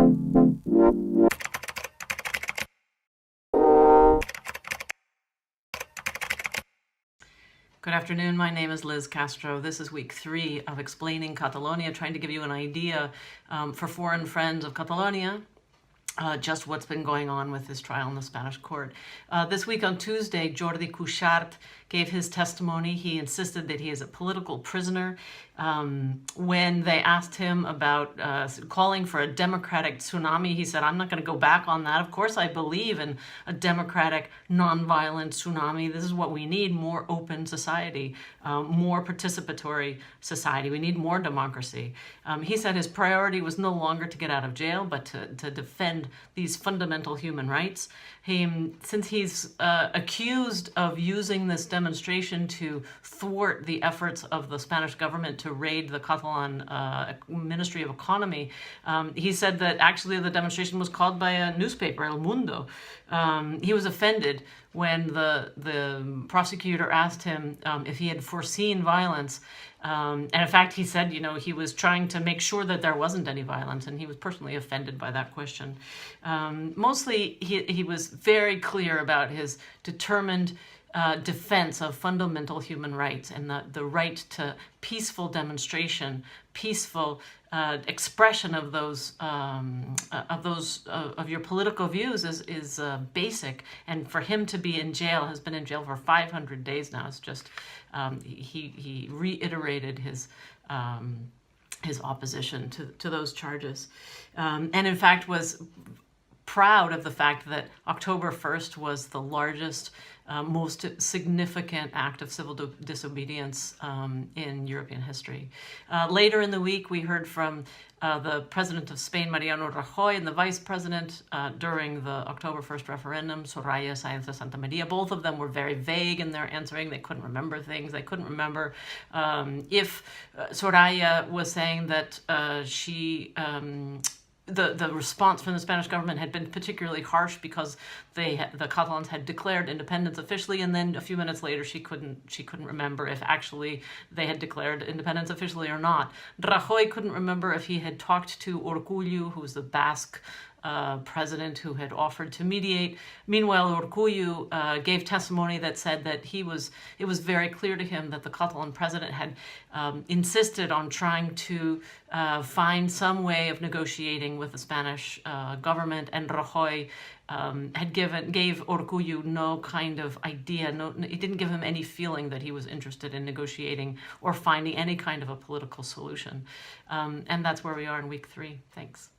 Good afternoon, my name is Liz Castro. This is week 3 of Explaining Catalonia, trying to give you an idea for foreign friends of Catalonia, just what's been going on with this trial in the Spanish court. This week on Tuesday, Jordi Cuixart gave his testimony. He insisted that he is a political prisoner. When they asked him about calling for a democratic tsunami, he said, I'm not going to go back on that. Of course, I believe in a democratic, non-violent tsunami. This is what we need, more open society, more participatory society. We need more democracy. He said his priority was no longer to get out of jail, but to defend these fundamental human rights. Since he's accused of using this demonstration to thwart the efforts of the Spanish government to raid the Catalan Ministry of Economy, he said that actually the demonstration was called by a newspaper, El Mundo. He was offended when the prosecutor asked him if he had foreseen violence. And in fact, he said, he was trying to make sure that there wasn't any violence, and he was personally offended by that question. Mostly, he was very clear about his determined defense of fundamental human rights and the right to peaceful demonstration, peaceful expression of those of your political views is basic. And for him to be in jail, has been in jail for 500 days now. It's just he reiterated his opposition to those charges, and in fact was proud of the fact that October 1st was the largest, most significant act of civil disobedience in European history. Later in the week, we heard from the president of Spain, Mariano Rajoy, and the vice president during the October 1st referendum, Soraya Sáenz de Santamaría. Both of them were very vague in their answering. They couldn't remember things. They couldn't remember if Soraya was saying that the response from the Spanish government had been particularly harsh because the Catalans had declared independence officially, and then a few minutes later she couldn't remember if actually they had declared independence officially or not. Rajoy couldn't remember if he had talked to Urkullu, who was the Basque president who had offered to mediate. Meanwhile, Urkullu gave testimony that said that it was very clear to him that the Catalan president had insisted on trying to find some way of negotiating with the Spanish government, and Rajoy gave Urkullu no kind of idea. It didn't give him any feeling that he was interested in negotiating or finding any kind of a political solution. And that's where we are in week 3. Thanks.